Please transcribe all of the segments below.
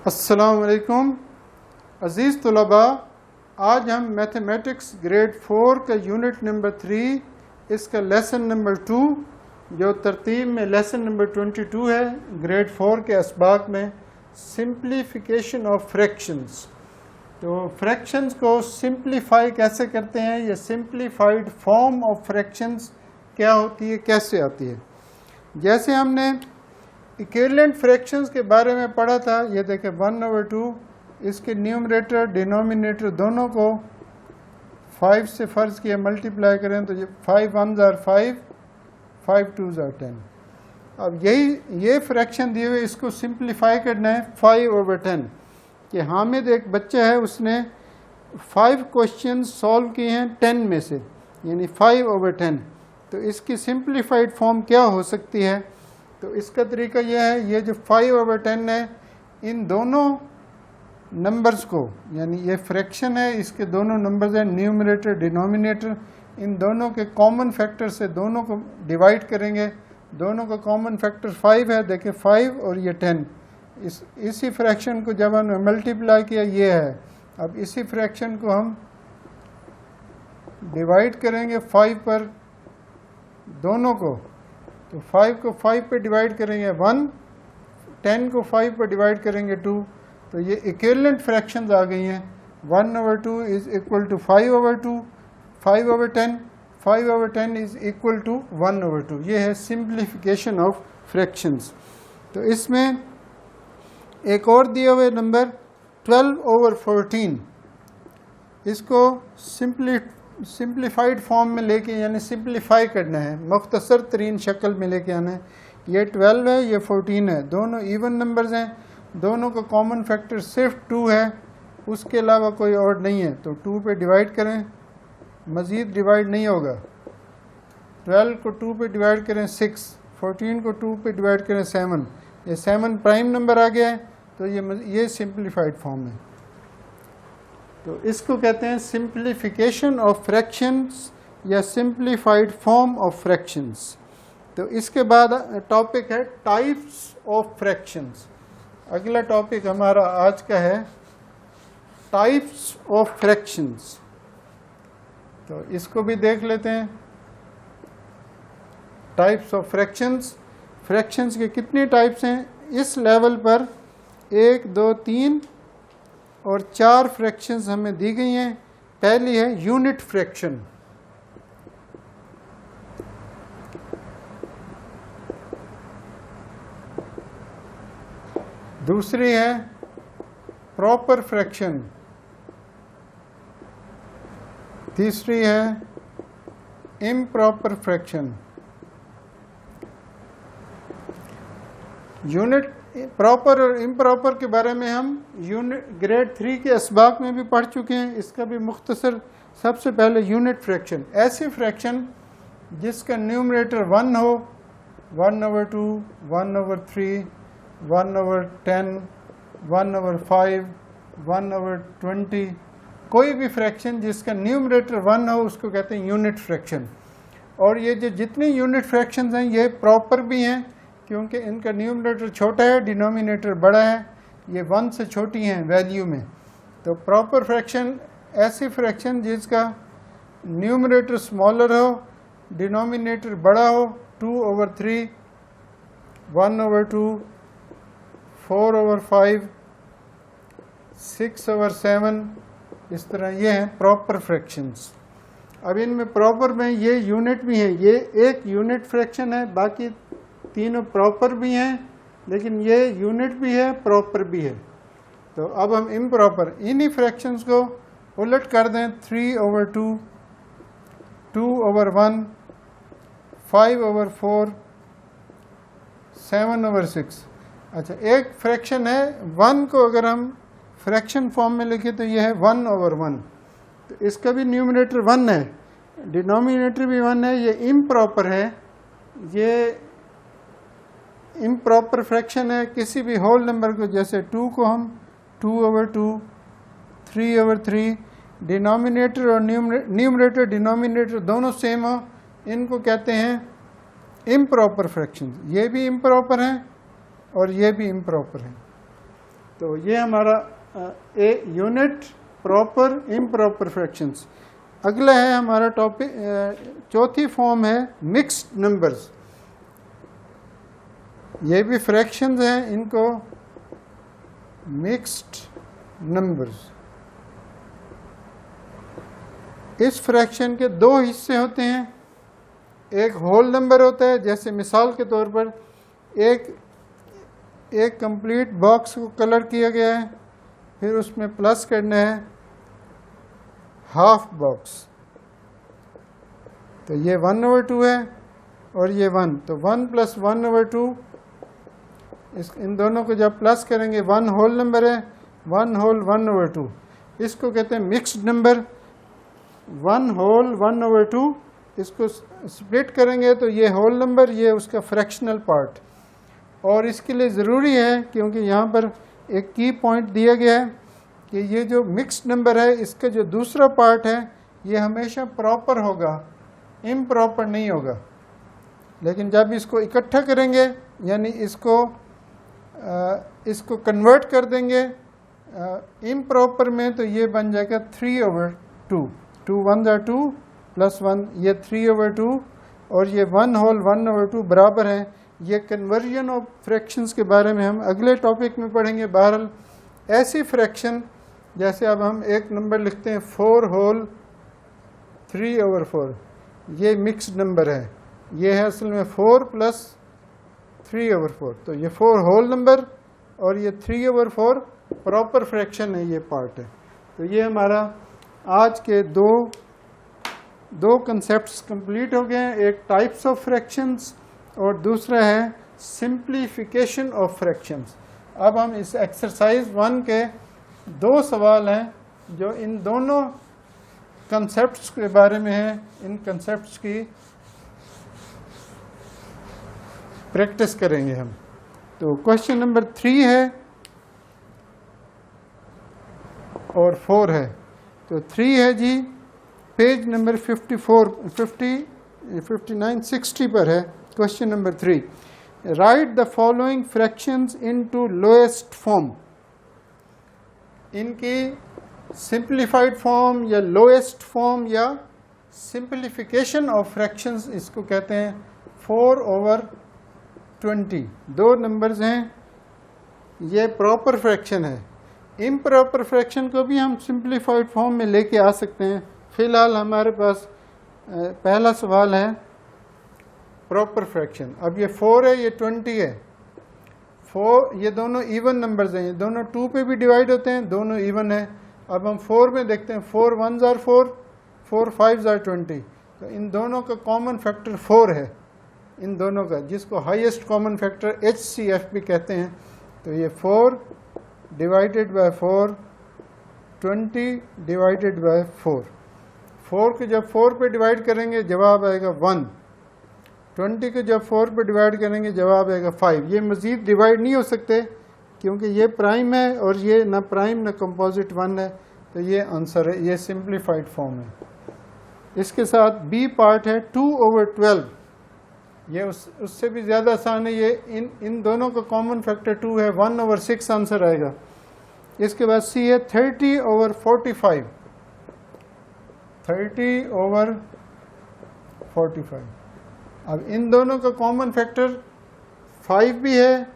अस्सलाम वालेकुम अज़ीज़ तलबा, आज हम मैथमेटिक्स ग्रेड 4 का यूनिट नंबर 3 इसका लेसन नंबर 2 जो तरतीब में लेसन नंबर 22 है ग्रेड 4 के असबाक में सिंप्लीफिकेशन ऑफ फ्रैक्शंस। तो फ्रैक्शंस को सिंप्लीफाई कैसे करते हैं, या सिंप्लीफाइड फॉर्म ऑफ फ्रैक्शंस क्या होती है, कैसे आती है। जैसे हमने इक्विवेलेंट फ्रैक्शंस के बारे में पढ़ा था, ये देखें 1/2 इसके न्यूमरेटर डिनोमिनेटर दोनों को 5 से फ़र्ज़ किया मल्टीप्लाई करें तो ये 5 1s are 5, 5 2s are 10। अब ये फ्रैक्शन दिए हुए इसको सिंप्लीफाई करना है 5/10 कि हामिद एक बच्चा है, उसने 5 क्वेश्चन सॉल्व किए हैं 10 में से, यानी 5/10। तो इसकी सिंप्लीफाइड फॉर्म क्या हो सकती है। तो इसका तरीका यह है, ये जो 5/10 है इन दोनों नंबर्स को, यानी ये फ्रैक्शन है, इसके दोनों नंबर्स हैं न्यूमरेटर डिनोमिनेटर, इन दोनों के कॉमन फैक्टर से दोनों को डिवाइड करेंगे। दोनों का कॉमन फैक्टर 5 है, देखिए 5 और ये 10। इसी फ्रैक्शन को जब हमने मल्टीप्लाई किया ये है। अब इसी फ्रैक्शन को हम डिवाइड करेंगे 5 पर दोनों को, तो 5 को 5 पे डिवाइड करेंगे 1, 10 को 5 पर डिवाइड करेंगे 2। तो ये इक्विवेलेंट फ्रैक्शंस आ गई हैं। 1/2 is equal to 5/2, 5/10, 5/10 is equal to 1/2। ये है सिंप्लीफिकेशन ऑफ फ्रैक्शंस। तो इसमें एक और दिए हुए नंबर 12/14, इसको सिंप्लीफाइड फॉर्म में लेके, यानी सिंप्लीफाई करना है, मुख्तसर तरीन शक्ल में लेके आना है। ये 12 है, ये 14 है, दोनों इवन नंबर्स हैं, दोनों का कॉमन फैक्टर सिर्फ 2 है, उसके अलावा कोई और नहीं है। तो 2 पे डिवाइड करें, मज़ीद डिवाइड नहीं होगा। 12 को 2 पे डिवाइड करें 6, 14 को 2 पे डिवाइड करें 7। ये 7 प्राइम नंबर आ गया है, तो ये सिंप्लीफाइड फॉर्म है। तो इसको कहते हैं सिंप्लीफिकेशन ऑफ फ्रैक्शंस या सिंप्लीफाइड फॉर्म ऑफ फ्रैक्शंस। तो इसके बाद टॉपिक है टाइप्स ऑफ फ्रैक्शंस। अगला टॉपिक हमारा आज का है टाइप्स ऑफ फ्रैक्शंस। तो इसको भी देख लेते हैं। टाइप्स ऑफ फ्रैक्शंस, फ्रैक्शंस के कितने टाइप्स हैं इस लेवल पर, 1 2 3 और 4 फ्रैक्शंस हमें दी गई हैं। पहली है यूनिट फ्रैक्शन, दूसरी है प्रॉपर फ्रैक्शन, तीसरी है इम्प्रॉपर फ्रैक्शन। यूनिट प्रॉपर और इम्प्रॉपर के बारे में हम यूनिट ग्रेड 3 के असबाक में भी पढ़ चुके हैं। इसका भी मुख्तसर, सबसे पहले यूनिट फ्रैक्शन, ऐसी फ्रैक्शन जिसका न्यूमरेटर 1 हो, 1/2, 1/3, 1/10, 1/5, 1/20, कोई भी फ्रैक्शन जिसका न्यूमरेटर 1 हो उसको कहते हैं यूनिट फ्रैक्शन। और ये जो जितनी यूनिट फ्रैक्शंस हैं ये प्रॉपर भी हैं, क्योंकि इनका न्यूमरेटर छोटा है, डिनोमिनेटर बड़ा है, ये 1 से छोटी हैं वैल्यू में। तो प्रॉपर फ्रैक्शन ऐसी फ्रैक्शन जिसका न्यूमरेटर स्मॉलर हो, डिनोमिनेटर बड़ा हो, 2/3, 1/2, 4/5, 6/7, इस तरह ये हैं प्रॉपर फ्रैक्शंस। अब इनमें प्रॉपर में ये यूनिट भी है, ये एक यूनिट फ्रैक्शन है, बाकी तीनों प्रॉपर भी हैं, लेकिन ये यूनिट भी है, प्रॉपर भी है। तो अब हम इम्प्रॉपर, इन्हीं फ्रैक्शंस को उलट कर दें, 3/2, 2/1, 5/4, 7/6। अच्छा, एक फ्रैक्शन है 1 को अगर हम फ्रैक्शन फॉर्म में लिखें तो यह है 1/1। तो इसका भी न्यूमरेटर 1 है, डिनोमिनेटर भी 1 है, ये इम्प्रॉपर है। ये इम्प्रॉपर फ्रैक्शन है किसी भी होल नंबर को, जैसे 2 को हम 2/2, 3/3, डिनोमिनेटर और न्यूमरेटर डिनोमिनेटर दोनों सेम हो, इनको कहते हैं इम्प्रॉपर फ्रैक्शन। ये भी इम्प्रॉपर हैं और ये भी इम्प्रॉपर हैं। तो ये हमारा a unit, proper, improper fractions. अगला है हमारा टॉपिक, चौथी फॉर्म है मिक्स्ड नंबर्स। ये भी फ्रैक्शंस हैं, इनको मिक्स्ड नंबर्स। इस फ्रैक्शन के दो हिस्से होते हैं, एक होल नंबर होता है, जैसे मिसाल के तौर पर एक कंप्लीट बॉक्स को कलर किया गया है, फिर उसमें प्लस करना है हाफ बॉक्स, तो ये 1/2 है और ये 1, तो 1 + 1/2, इन दोनों को जब प्लस करेंगे 1 होल नंबर है, 1 होल 1/2, इसको कहते हैं मिक्स्ड नंबर। 1 होल 1/2, इसको स्प्लिट करेंगे तो ये होल नंबर, ये उसका फ्रैक्शनल पार्ट। और इसके लिए ज़रूरी है, क्योंकि यहाँ पर एक की पॉइंट दिया गया है कि ये जो मिक्स्ड नंबर है, इसका जो दूसरा पार्ट है ये हमेशा प्रॉपर होगा, इम्प्रॉपर नहीं होगा। लेकिन जब इसको इकट्ठा करेंगे, यानी इसको कन्वर्ट कर देंगे इम्प्रॉपर में, तो ये बन जाएगा 3/2। 2 1s are 2 + 1, ये 3/2, और ये 1 होल 1/2 बराबर है। ये कन्वर्जन ऑफ फ्रैक्शंस के बारे में हम अगले टॉपिक में पढ़ेंगे। बहरहाल ऐसी फ्रैक्शन, जैसे अब हम एक नंबर लिखते हैं 4 होल 3/4, ये मिक्स्ड नंबर है, ये है असल में 4 + 3/4, तो ये 4 होल नंबर और ये 3/4 प्रॉपर फ्रैक्शन है, ये पार्ट है। तो ये हमारा आज के दो कंसेप्ट्स कंप्लीट हो गए हैं, एक टाइप्स ऑफ फ्रैक्शंस और दूसरा है सिंप्लीफिकेशन ऑफ फ्रैक्शंस। अब हम इस एक्सरसाइज 1 के 2 सवाल हैं जो इन दोनों कंसेप्ट्स के बारे में है, इन कंसेप्ट्स की प्रैक्टिस करेंगे हम। तो क्वेश्चन नंबर 3 है और 4 है। तो 3 है जी, पेज नंबर 54, 50, 59, 60 पर है। Question number 3, right the following fractions into lowest form. इनकी सिंप्लीफाइड फॉर्म या लोएस्ट फॉर्म या सिंप्लीफिकेशन ऑफ फ्रैक्शंस, इसको कहते हैं 4/20। 2 नंबर्स हैं, ये प्रॉपर फ्रैक्शन है। इम्प्रॉपर फ्रैक्शन को भी हम सिंप्लीफाइड फॉर्म में लेके आ सकते हैं। फिलहाल हमारे पास पहला सवाल है प्रॉपर फ्रैक्शन। अब ये 4 है, ये 20 है। 4, ये दोनों इवन नंबर्स हैं, ये दोनों 2 पे भी डिवाइड होते हैं, दोनों इवन है। अब हम 4 में देखते हैं, 4 1s are 4, 4 5s are 20, तो इन दोनों का कॉमन फैक्टर 4 है, इन दोनों का, जिसको हाईएस्ट कॉमन फैक्टर HCF भी कहते हैं। तो ये 4 डिवाइडेड बाय 4, 20 डिवाइडेड बाय 4। 4 को जब 4 पे डिवाइड करेंगे जवाब आएगा 1, 20 को जब 4 पे डिवाइड करेंगे जवाब आएगा 5। ये मज़ीद डिवाइड नहीं हो सकते क्योंकि ये प्राइम है और ये ना प्राइम ना कंपोजिट 1 है, तो ये आंसर है, ये सिंप्लीफाइड फॉर्म है। इसके साथ बी पार्ट है 2/12, ये उससे भी ज़्यादा आसान है। ये इन दोनों का कॉमन फैक्टर 2 है, 1/6 आंसर आएगा। इसके बाद सी है 30/45, 30/45। अब इन दोनों का कॉमन फैक्टर 5 भी है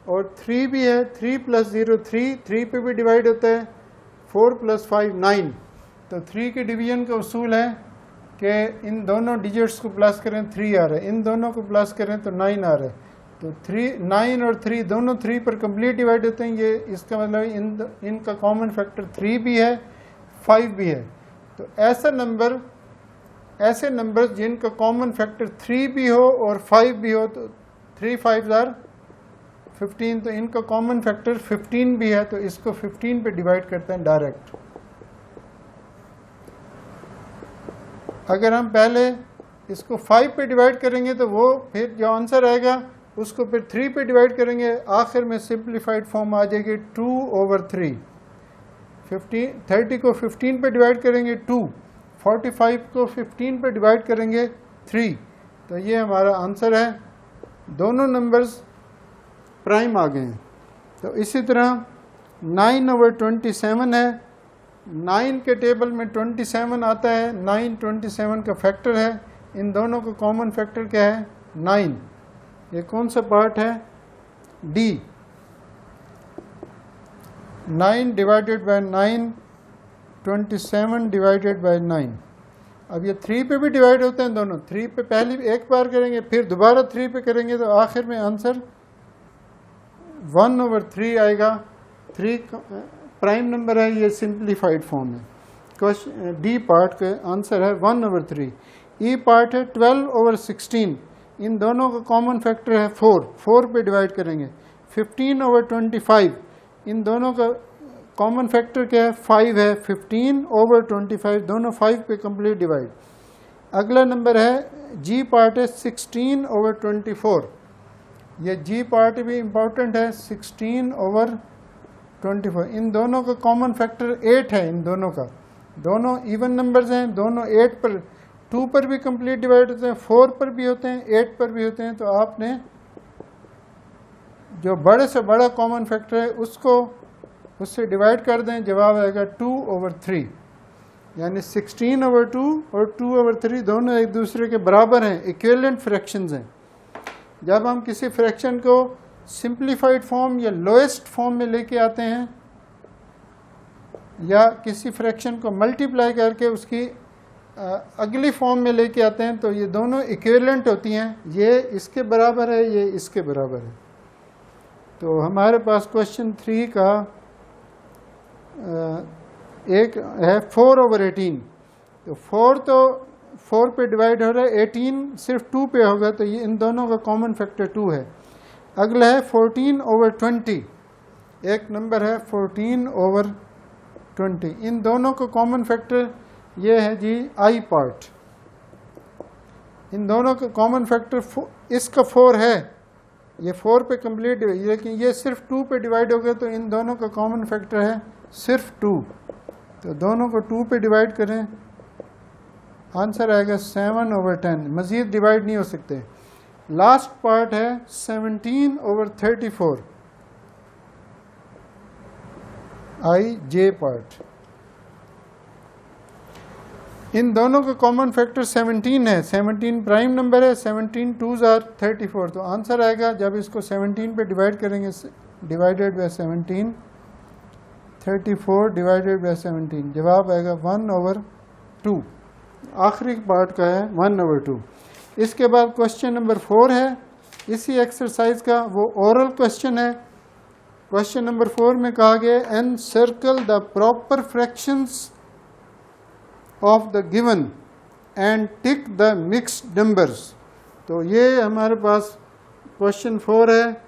और 3 भी है। 3 + 0 3, 3 पे भी डिवाइड होता है। 4 + 5 9, तो 3 के डिवीजन का उसूल है कि इन दोनों डिजिट्स को प्लस करें 3 आ रहा है, इन दोनों को प्लस करें तो 9 आ रहा है। तो 3, 9 और 3 दोनों 3 पर कंप्लीट डिवाइड होते हैं। ये इसका मतलब इनका कॉमन फैक्टर 3 भी है, 5 भी है। तो ऐसे नंबर जिनका कॉमन फैक्टर 3 भी हो और 5 भी हो, तो 3 5s are 15, तो इनका कॉमन फैक्टर 15 भी है, तो इसको 15 पे डिवाइड करते हैं डायरेक्ट। अगर हम पहले इसको 5 पे डिवाइड करेंगे तो वो फिर जो आंसर आएगा उसको फिर 3 पे डिवाइड करेंगे, आखिर में सिंप्लीफाइड फॉर्म आ जाएगी 2/3। 30 को 15 पे डिवाइड करेंगे 2, 45 को 15 पे डिवाइड करेंगे 3, तो ये हमारा आंसर है। दोनों नंबर्स प्राइम आ गए हैं। तो इसी तरह 9/27 है, 9 के टेबल में 27 आता है, 9 27 का फैक्टर है, इन दोनों का कॉमन फैक्टर क्या है 9। ये कौन सा पार्ट है D. 9 divided by 9, 27 divided by 9। अब ये 3 पे भी डिवाइड होते हैं दोनों, 3 पे पहले एक बार करेंगे फिर दोबारा 3 पे करेंगे तो आखिर में आंसर 1/3 आएगा। 3 प्राइम नंबर है, ये सिंप्लीफाइड फॉर्म है। क्वेश्चन डी पार्ट का आंसर है 1/3। ई पार्ट है 12/16, इन दोनों का कॉमन फैक्टर है 4 पे डिवाइड करेंगे। 15/25, इन दोनों का कॉमन फैक्टर क्या है 5 है। 15/25 दोनों 5 पे कंप्लीट डिवाइड। अगला नंबर है जी पार्ट है 16/24, ये जी पार्ट भी इम्पोर्टेंट है 16/24। इन दोनों का कॉमन फैक्टर 8 है, इन दोनों का, दोनों इवन नंबर्स हैं, दोनों 8 पर 2 पर भी कंप्लीट डिवाइड होते हैं, 4 पर भी होते हैं, 8 पर भी होते हैं। तो आपने जो बड़े से बड़ा कॉमन फैक्टर है उससे डिवाइड कर दें, जवाब आएगा 2/3। यानी 16/2 और 2/3 दोनों एक दूसरे के बराबर हैं, इक्विवेलेंट फ्रैक्शंस हैं। जब हम किसी फ्रैक्शन को सिंप्लीफाइड फॉर्म या लोएस्ट फॉर्म में लेके आते हैं या किसी फ्रैक्शन को मल्टीप्लाई करके उसकी अगली फॉर्म में लेके आते हैं तो ये दोनों इक्विवेलेंट होती हैं, ये इसके बराबर है, ये इसके बराबर है। तो हमारे पास क्वेश्चन 3 का एक है 4/18। तो 4 पे डिवाइड हो रहा है, 18 सिर्फ 2 पे होगा, तो ये इन दोनों का कॉमन फैक्टर 2 है। अगला है 14/20, एक नंबर है 14/20, इन दोनों का कॉमन फैक्टर ये है जी आई पार्ट। इन दोनों का कॉमन फैक्टर इसका 4 है, ये 4 पे कंप्लीट, लेकिन ये सिर्फ 2 पे डिवाइड हो गया, तो इन दोनों का कॉमन फैक्टर है सिर्फ 2। तो दोनों को 2 पे डिवाइड करें, आंसर आएगा 7/10, मजीद डिवाइड नहीं हो सकते। लास्ट पार्ट है 17/34, आई जे पार्ट। इन दोनों का कॉमन फैक्टर 17 है, 17 प्राइम नंबर है, 17 2s are 34। तो आंसर आएगा जब इसको 17 पे डिवाइड करेंगे, डिवाइडेड बाय 17, 34 डिवाइडेड बाय 17, जवाब आएगा 1/2। आखिरी पार्ट का है 1/2। इसके बाद क्वेश्चन नंबर 4 है इसी एक्सरसाइज का, वो ओरल क्वेश्चन है। क्वेश्चन नंबर 4 में कहा गया encircle the proper fractions of the given and tick the mixed numbers. तो ये हमारे पास क्वेश्चन 4 है,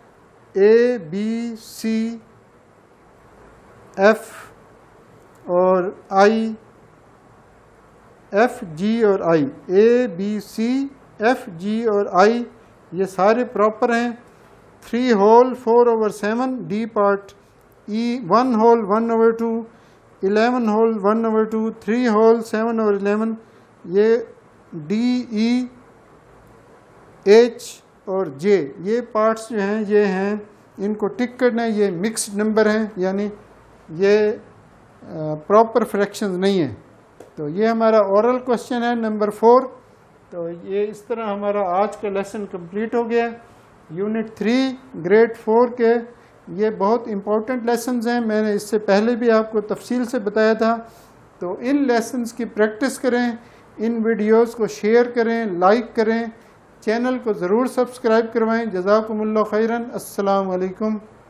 ए बी सी एफ और आई, एफ जी और आई, A B C F G और आई ये सारे प्रॉपर हैं। 3 होल 4/7 डी पार्ट, ई 1 होल 1/2, 11 होल 1/2, 3 होल 7/11, ये डी ई एच और जे ये पार्ट्स जो हैं ये हैं, इनको टिक करना है, ये मिक्स्ड नंबर हैं, यानी ये प्रॉपर फ्रैक्शंस नहीं है। तो ये हमारा ओरल क्वेश्चन है नंबर 4। तो ये इस तरह हमारा आज का लेसन कंप्लीट हो गया। यूनिट 3 ग्रेड 4 के ये बहुत इम्पोर्टेंट लेसन्स हैं, मैंने इससे पहले भी आपको तफसील से बताया था। तो इन लेसन्स की प्रैक्टिस करें, इन वीडियोस को शेयर करें, लाइक करें, चैनल को ज़रूर सब्सक्राइब करवाएं। जज़ाकुमुल्लाह खैरन। अस्सलाम वालेकुम।